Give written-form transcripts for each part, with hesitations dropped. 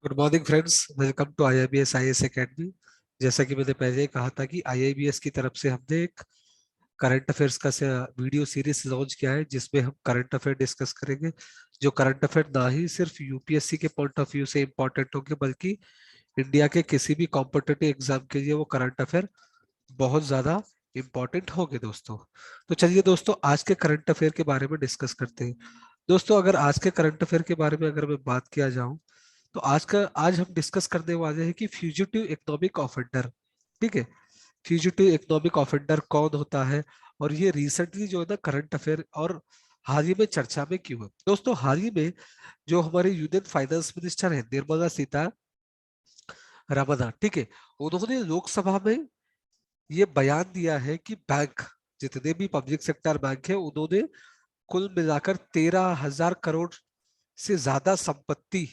Good morning friends, welcome to IIBS IAS academy. जैसा कि मैंने पहले कहा था कि आईआईबीएस की तरफ से हमने एक करंट अफेयर्स का वीडियो सीरीज लॉन्च किया है, जिसमें हम करंट अफेयर डिस्कस करेंगे। जो करंट अफेयर ना ही सिर्फ यूपीएससी के पॉइंट ऑफ व्यू से इंपॉर्टेंट होंगे, बल्कि इंडिया के किसी भी कॉम्पिटिटिव एग्जाम के लिए वो करंट अफेयर बहुत ज्यादा इंपॉर्टेंट होंगे दोस्तों। तो चलिए दोस्तों, आज के करंट अफेयर के बारे में डिस्कस करते हैं। दोस्तों, अगर आज के करंट अफेयर के बारे में अगर मैं बात किया जाऊं, तो आज हम डिस्कस करने वाले हैं कि फ्यूजिटिव इकोनॉमिक ऑफेंडर। ठीक है, फ्यूजिटिव इकोनॉमिक ऑफेंडर कौन होता है, और ये रिसेंटली जो है ना करंट अफेयर और हाल ही में चर्चा में क्यों है। दोस्तों, हाल ही में जो हमारे यूनियन फाइनेंस मिनिस्टर है निर्मला सीतारमण, ठीक है, उन्होंने लोकसभा में ये बयान दिया है कि बैंक, जितने भी पब्लिक सेक्टर बैंक है, उन्होंने कुल मिलाकर 13,000 करोड़ से ज्यादा संपत्ति,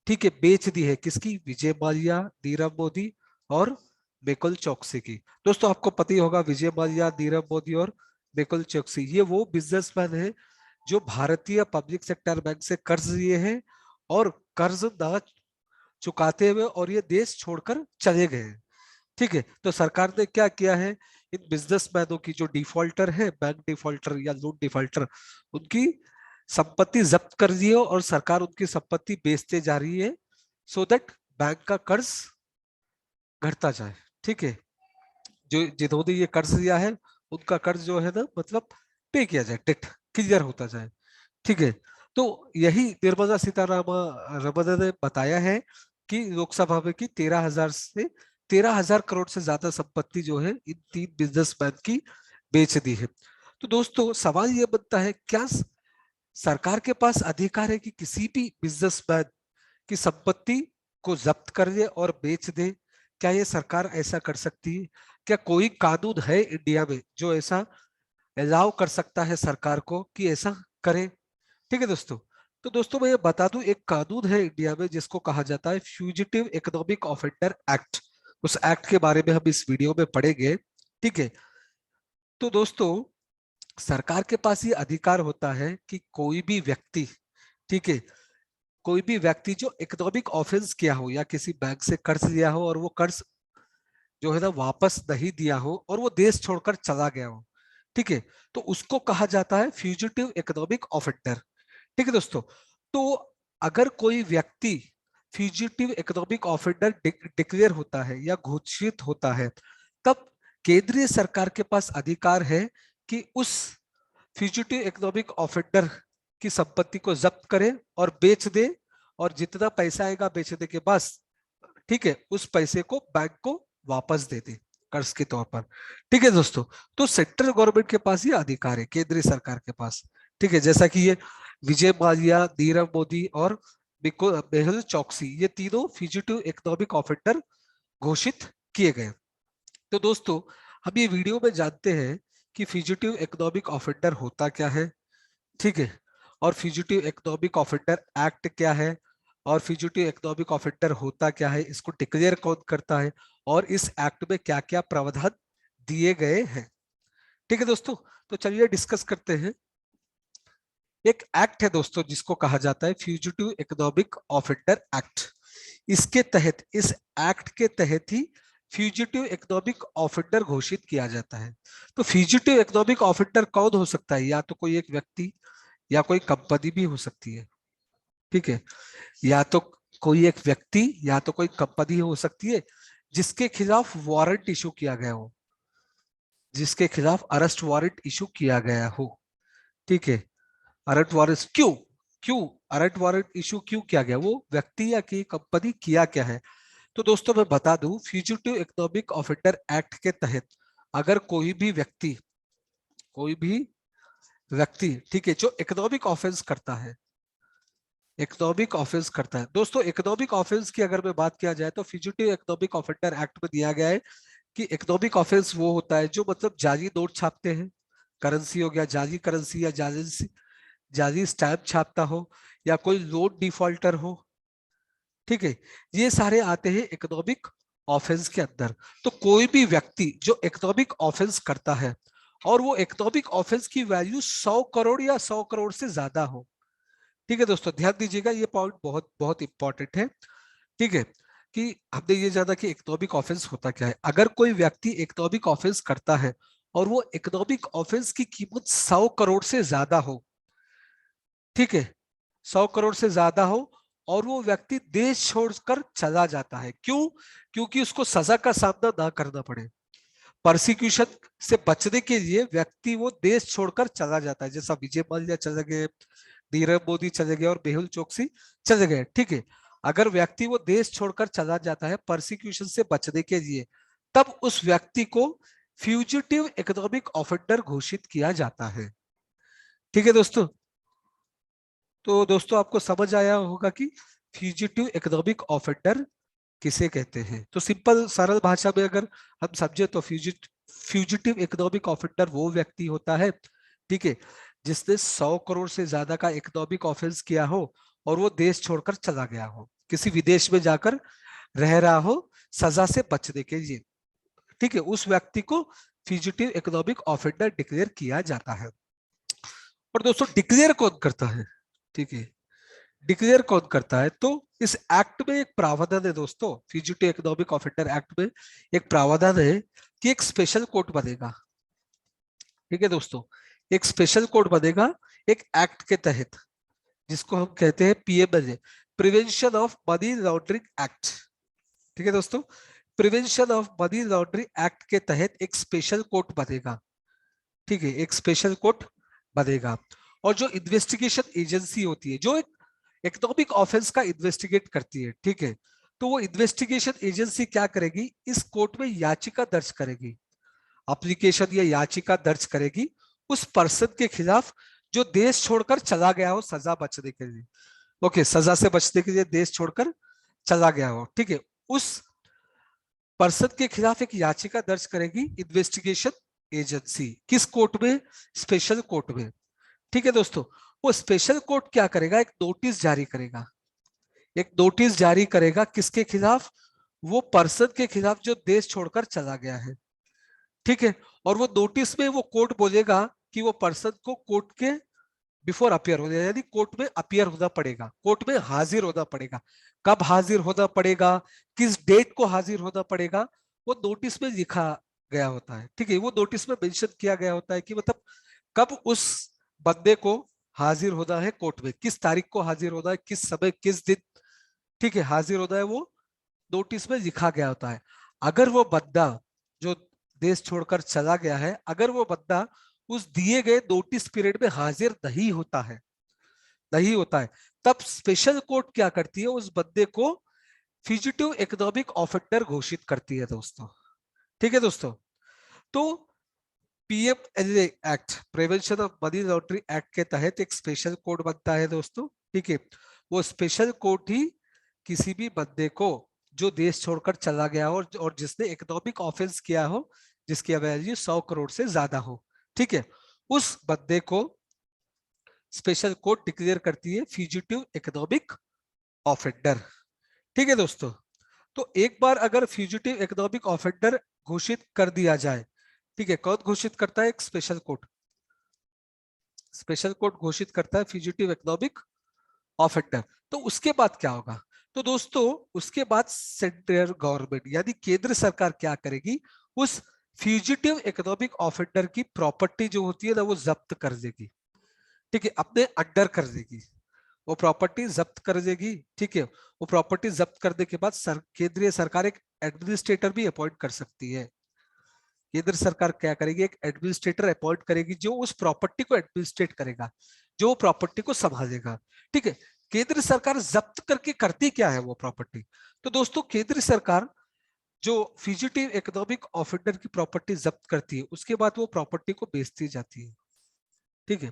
ठीक है, बेच दी है। किसकी? विजय माल्या, नीरव मोदी और मेकुल चौकसी की। दोस्तों, आपको पता ही होगा, विजय माल्या, नीरव मोदी और मेकुल चौकसी ये वो बिजनेसमैन हैं जो भारतीय पब्लिक सेक्टर बैंक से कर्ज लिए हैं और कर्ज ना चुकाते हुए और ये देश छोड़कर चले गए हैं। ठीक है, तो सरकार ने क्या किया है, इन बिजनेसमैनों की, जो डिफॉल्टर है, बैंक डिफॉल्टर या लोन डिफॉल्टर, उनकी संपत्ति जब्त कर दी है और सरकार उनकी संपत्ति बेचते जा रही है, सो दैट बैंक का कर्ज घटता जाए। ठीक है, जो जिन्होंने ये कर्ज लिया है, उनका कर्ज जो है ना, मतलब पे किया जाए, डेट क्लियर होता जाए। ठीक है, तो यही निर्मला सीतारमण ने बताया है कि लोकसभा में कि 13,000 करोड़ से ज्यादा संपत्ति जो है इन तीन बिजनेसमैन की बेच दी है। तो दोस्तों, सवाल ये बनता है, क्या सरकार के पास अधिकार है कि किसी भी बिजनेसमैन की संपत्ति को जब्त कर दे और बेच दे? क्या ये सरकार ऐसा कर सकती है? क्या कोई कानून है इंडिया में जो ऐसा अलाउ कर सकता है सरकार को कि ऐसा करे? ठीक है दोस्तों, तो दोस्तों मैं ये बता दूं, एक कानून है इंडिया में जिसको कहा जाता है फ्यूजिटिव इकोनॉमिक ऑफेंडर एक्ट। उस एक्ट के बारे में हम इस वीडियो में पढ़ेंगे। ठीक है, तो दोस्तों, सरकार के पास ये अधिकार होता है कि कोई भी व्यक्ति, ठीक है, कोई भी व्यक्ति जो इकोनॉमिक ऑफेंस किया हो या किसी बैंक से कर्ज लिया हो और वो कर्ज जो है ना वापस नहीं दिया हो और वो देश छोड़कर चला गया हो, ठीक है, तो उसको कहा जाता है फ्यूजिटिव इकोनॉमिक ऑफेंडर। ठीक है दोस्तों, तो अगर कोई व्यक्ति फ्यूजिटिव इकोनॉमिक ऑफेंडर डिक्लेयर होता है या घोषित होता है, तब केंद्रीय सरकार के पास अधिकार है कि उस फ्यूजिटिव इकोनॉमिक ऑफेंडर की संपत्ति को जब्त करे और बेच दे, और जितना पैसा आएगा बेचने के बाद, ठीक है, उस पैसे को बैंक को वापस दे दे कर्ज के तौर पर। ठीक है दोस्तों, तो सेंट्रल गवर्नमेंट के पास ये अधिकार है, केंद्रीय सरकार के पास। ठीक है, जैसा कि ये विजय माल्या, नीरव मोदी और मेहुल चौकसी, ये तीनों फ्यूजिटिव इकोनॉमिक ऑफेंडर घोषित किए गए। तो दोस्तों, हम ये वीडियो में जानते हैं कि फ्यूजिटिव इकोनॉमिक ऑफेंडर होता क्या है, ठीक है, और फ्यूजिटिव इकोनॉमिक ऑफेंडर एक्ट क्या है, और फ्यूजिटिव इकोनॉमिक ऑफेंडर होता क्या है, इसको डिक्लेयर कौन करता है, और इस एक्ट में क्या क्या प्रावधान दिए गए हैं। ठीक है दोस्तों, तो चलिए डिस्कस करते हैं। एक एक्ट है दोस्तों जिसको कहा जाता है फ्यूजिटिव इकोनॉमिक ऑफेंडर एक्ट। इसके तहत, इस एक्ट के तहत ही फ्यूजिटिव इकोनॉमिक ऑफेंडर घोषित किया जाता है। तो फ्यूजिटिव इकोनॉमिक ऑफेंडर कौन हो सकता है? या तो कोई एक व्यक्ति या कोई कंपनी भी हो सकती है। ठीक है, या तो कोई एक व्यक्ति या तो कोई कंपनी हो सकती है जिसके खिलाफ वारंट इशू किया गया हो, जिसके खिलाफ अरेस्ट वारंट इशू किया गया हो। ठीक है, अरेस्ट वारंट क्यों, क्यों अरेस्ट वारंट इशू क्यों किया गया, वो व्यक्ति या की कंपनी किया क्या है? तो दोस्तों मैं बता दूं, फ्यूजिटिव इकोनॉमिक ऑफेंडर एक्ट के तहत अगर कोई भी व्यक्ति, ठीक है, जो इकोनॉमिक ऑफेंस करता है, इकोनॉमिक ऑफेंस करता है दोस्तों, इकोनॉमिक ऑफेंस की अगर मैं बात किया जाए तो फ्यूजिटिव इकोनॉमिक ऑफेंडर एक्ट में दिया गया है कि इकोनॉमिक ऑफेंस वो होता है जो मतलब जाली नोट छापते हैं, करेंसी हो गया, जाली करेंसी या जाली जाली स्टैम्प छापता हो, या कोई लोन डिफॉल्टर हो। ठीक है, ये सारे आते हैं इकोनॉमिक ऑफेंस के अंदर। तो कोई भी व्यक्ति जो इकोनॉमिक ऑफेंस करता है और वो इकोनॉमिक ऑफेंस की वैल्यू 100 करोड़ या 100 करोड़ से ज्यादा हो, ठीक है दोस्तों, ध्यान दीजिएगा, ये पॉइंट बहुत बहुत इंपॉर्टेंट है। ठीक है, कि हमने ये जाना कि इकोनॉमिक ऑफेंस होता क्या है। अगर कोई व्यक्ति इकोनॉमिक ऑफेंस करता है और वो इकोनॉमिक ऑफेंस की कीमत 100 करोड़ से ज्यादा हो, ठीक है, 100 करोड़ से ज्यादा हो, और वो व्यक्ति देश छोड़कर चला जाता है, क्यों? क्योंकि उसको सजा का सामना ना करना पड़े। प्रोसिक्यूशन से बचने के लिए व्यक्ति वो देश छोड़कर चला जाता है, जैसा विजय माल्या चले गए, नीरव मोदी चले गए और मेहुल चोकसी चले गए। ठीक है, अगर व्यक्ति वो देश छोड़कर चला जाता है प्रोसिक्यूशन से बचने के लिए, तब उस व्यक्ति को फ्यूजिटिव इकोनॉमिक ऑफेंडर घोषित किया जाता है। ठीक है दोस्तों, तो दोस्तों आपको समझ आया होगा कि फ्यूजिटिव इकोनॉमिक ऑफेंडर किसे कहते हैं। तो सिंपल सरल भाषा में अगर हम समझे तो फ्यूजिटिव इकोनॉमिक ऑफेंडर वो व्यक्ति होता है, ठीक है, जिसने 100 करोड़ से ज्यादा का इकोनॉमिक ऑफेंस किया हो और वो देश छोड़कर चला गया हो, किसी विदेश में जाकर रह रहा हो सजा से बचने के लिए। ठीक है, उस व्यक्ति को फ्यूजिटिव इकोनॉमिक ऑफेंडर डिक्लेयर किया जाता है। और दोस्तों डिक्लेयर कौन करता है? ठीक है, डिक्लेयर कौन करता है? तो इस एक्ट में एक प्रावधान है दोस्तों, फ्यूजिटिव इकोनॉमिक ऑफेंडर एक्ट में एक प्रावधान है कि एक स्पेशल कोर्ट बनेगा। ठीक है दोस्तों, एक स्पेशल कोर्ट बनेगा एक एक्ट के तहत, जिसको हम कहते हैं PMLA, prevention of money laundering act. ठीक है दोस्तों, prevention of money laundering act के तहत एक स्पेशल कोर्ट बनेगा। ठीक है, एक स्पेशल कोर्ट बनेगा, और जो इन्वेस्टिगेशन एजेंसी होती है जो एक इकोनॉमिक ऑफेंस का इन्वेस्टिगेट करती है, ठीक है, तो वो इन्वेस्टिगेशन एजेंसी क्या करेगी, इस कोर्ट में याचिका दर्ज करेगी, एप्लीकेशन या याचिका दर्ज करेगी उस पर्सन के खिलाफ जो देश छोड़कर चला गया हो सजा बचने के लिए। ओके, सजा से बचने के लिए देश छोड़कर चला गया हो, ठीक है, उस पर्सन के खिलाफ एक याचिका दर्ज करेगी इन्वेस्टिगेशन एजेंसी, किस कोर्ट में? स्पेशल कोर्ट में। ठीक है दोस्तों, वो स्पेशल कोर्ट क्या करेगा, एक नोटिस जारी करेगा, एक नोटिस जारी करेगा किसके खिलाफ? वो पर्सन के खिलाफ जो देश छोड़कर चला गया है। ठीक है, और वो नोटिस में वो कोर्ट बोलेगा कि वो पर्सन को कोर्ट के बिफोर अपियर होना, यानी कोर्ट में अपियर होना पड़ेगा, कोर्ट में हाजिर होना पड़ेगा। कब हाजिर होना पड़ेगा, किस डेट को हाजिर होना पड़ेगा, वो नोटिस में लिखा गया होता है। ठीक है, वो नोटिस में मेंशन किया गया होता है कि मतलब कब उस बंदे को हाजिर होना है कोर्ट में, किस तारीख को हाजिर होना है, किस समय किस दिन, ठीक है, हाजिर होना है, वो नोटिस में लिखा गया होता है। अगर वो बंदा जो देश छोड़कर चला गया है, अगर वो बंदा उस दिए गए नोटिस पीरियड में हाजिर नहीं होता है, नहीं होता है, तब स्पेशल कोर्ट क्या करती है, उस बंदे को फ्यूजिटिव इकोनॉमिक ऑफेंडर घोषित करती है दोस्तों। ठीक है दोस्तों, तो PMLA act, prevention of money laundering act के तहत एक स्पेशल कोर्ट बनता है दोस्तों। ठीक है, वो स्पेशल कोर्ट ही किसी भी बंदे को जो देश छोड़कर चला गया हो और जिसने इकोनॉमिक ऑफेंस किया हो जिसकी वैल्यू 100 करोड़ से ज्यादा हो, ठीक है, उस बंदे को स्पेशल कोर्ट डिक्लेयर करती है फ्यूजिटिव इकोनॉमिक ऑफेंडर। ठीक है दोस्तों, तो एक बार अगर फ्यूजिटिव इकोनॉमिक ऑफेंडर घोषित कर दिया जाए, ठीक है, कौन घोषित करता है? एक स्पेशल कोर्ट, स्पेशल कोर्ट घोषित करता है फ्यूजिटिव इकोनॉमिक ऑफेंडर। तो उसके बाद क्या होगा? तो दोस्तों उसके बाद सेंट्रल गवर्नमेंट यानी केंद्र सरकार क्या करेगी, उस फ्यूजिटिव इकोनॉमिक ऑफेंडर की प्रॉपर्टी जो होती है ना वो जब्त कर देगी। ठीक है, अपने अंडर कर देगी, वो प्रॉपर्टी जब्त कर देगी। ठीक है, वो प्रॉपर्टी जब्त करने के बाद केंद्रीय सरकार एक एडमिनिस्ट्रेटर भी अपॉइंट कर सकती है। केंद्र सरकार क्या करेगी, एक एडमिनिस्ट्रेटर अपॉइंट करेगी जो उस प्रॉपर्टी को एडमिनिस्ट्रेट करेगा, जो प्रॉपर्टी को संभालेगा। ठीक है, केंद्र सरकार जब्त करके करती क्या है वो प्रॉपर्टी? तो दोस्तों केंद्र सरकार जो फ्यूजिटिव इकोनॉमिक ऑफेंडर की प्रॉपर्टी जब्त करती है उसके बाद वो प्रॉपर्टी को बेचती जाती है। ठीक है,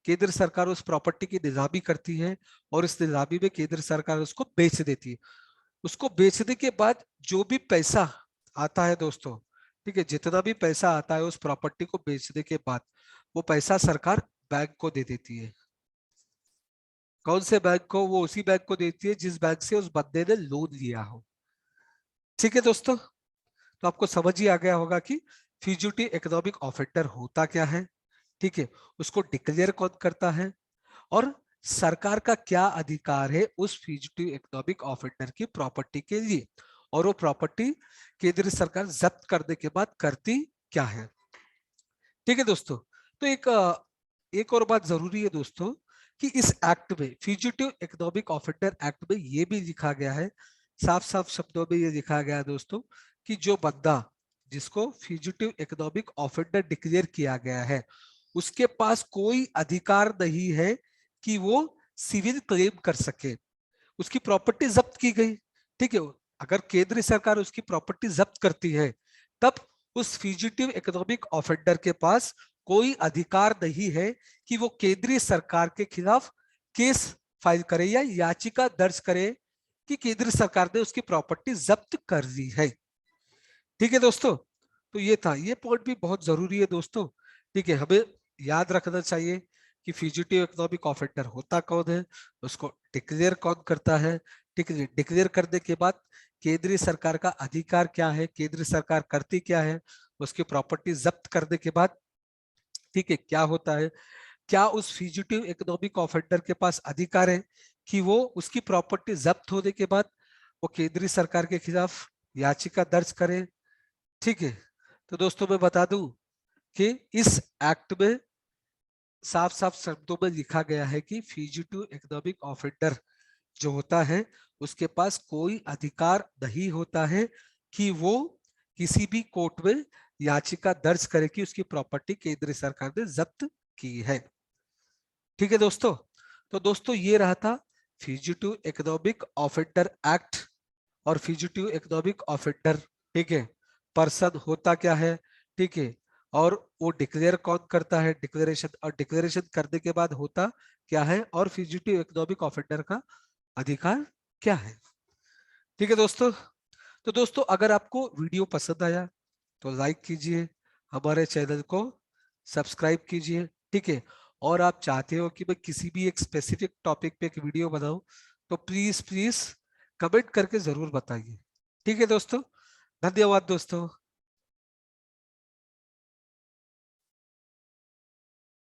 केंद्र सरकार उस प्रॉपर्टी की नीलामी करती है और इस नीलामी में केंद्र सरकार उसको बेच देती है। उसको बेचने के बाद जो भी पैसा आता है दोस्तों, ठीक है, जितना भी पैसा आता है उस प्रॉपर्टी को बेचने के बाद वो पैसा सरकार बैंक को दे देती है। कौन से बैंक को? वो उसी बैंक को देती है जिस बैंक से उस बंदे ने लोन लिया हो। ठीक है दोस्तों, तो आपको समझ ही आ गया होगा कि फ्यूजिटिव इकोनॉमिक ऑफेंडर होता क्या है। ठीक है, उसको डिक्लेयर कौन करता है और सरकार का क्या अधिकार है उस फ्यूजिटिव इकोनॉमिक ऑफेंडर की प्रॉपर्टी के लिए, और वो प्रॉपर्टी केंद्र सरकार जब्त करने के बाद करती क्या है। ठीक है दोस्तों, तो एक और बात जरूरी है दोस्तों कि इस एक्ट में, फ्यूजिटिव इकोनॉमिक ऑफेंडर एक्ट में ये भी लिखा गया है, साफ साफ शब्दों में ये लिखा गया है दोस्तों, कि जो बंदा जिसको फ्यूजिटिव इकोनॉमिक ऑफेंडर डिक्लेयर किया गया है उसके पास कोई अधिकार नहीं है कि वो सिविल क्लेम कर सके। उसकी प्रॉपर्टी जब्त की गई, ठीक है, अगर केंद्र सरकार उसकी प्रॉपर्टी जब्त करती है तब उस फ्यूजिटिव इकोनॉमिक ऑफेंडर के पास कोई अधिकार नहीं है कि वो केंद्रीय सरकार के खिलाफ केस फाइल करे या याचिका दर्ज करे कि केंद्र सरकार ने उसकी प्रॉपर्टी जब्त कर ली है। ठीक है दोस्तों, तो ये था, ये पॉइंट भी बहुत जरूरी है दोस्तों। ठीक है, हमें याद रखना चाहिए कि फ्यूजिटिव इकोनॉमिक ऑफेंडर होता कौन है, उसको डिक्लेयर कौन करता है। ठीक है, डिक्लेयर करने के बाद केंद्रीय सरकार का अधिकार क्या है, केंद्र सरकार करती क्या है, उसकी प्रॉपर्टी जब्त करने के बाद ठीक है क्या होता है, क्या उस फ्यूजिटिव इकोनॉमिक ऑफेंडर के पास अधिकार है कि वो उसकी प्रॉपर्टी जब्त होने के बाद वो केंद्रीय सरकार के खिलाफ याचिका दर्ज करे। ठीक है, तो दोस्तों मैं बता दूं कि इस एक्ट में साफ साफ शब्दों में लिखा गया है कि फ्यूजिटिव इकोनॉमिक ऑफेंडर जो होता है उसके पास कोई अधिकार नहीं होता है कि वो किसी भी कोर्ट में याचिका दर्ज करे कि उसकी प्रॉपर्टी केंद्र सरकार ने जब्त की है। ठीक है दोस्तों, तो दोस्तों ये रहा था फ्यूजिटिव इकोनॉमिक ऑफेंडर एक्ट और फ्यूजिटिव इकोनॉमिक ऑफेंडर। ठीक है, पर्सन होता क्या है, ठीक है, और वो डिक्लेयर कौन करता है, डिक्लेरेशन, और डिक्लेरेशन करने के बाद होता क्या है, और फ्यूजिटिव इकोनॉमिक ऑफेंडर का अधिकार क्या है। ठीक है दोस्तों, तो दोस्तों अगर आपको वीडियो पसंद आया तो लाइक कीजिए, हमारे चैनल को सब्सक्राइब कीजिए। ठीक है, और आप चाहते हो कि मैं किसी भी एक स्पेसिफिक टॉपिक पे एक वीडियो बनाऊं तो प्लीज प्लीज कमेंट करके जरूर बताइए। ठीक है दोस्तों, धन्यवाद दोस्तों।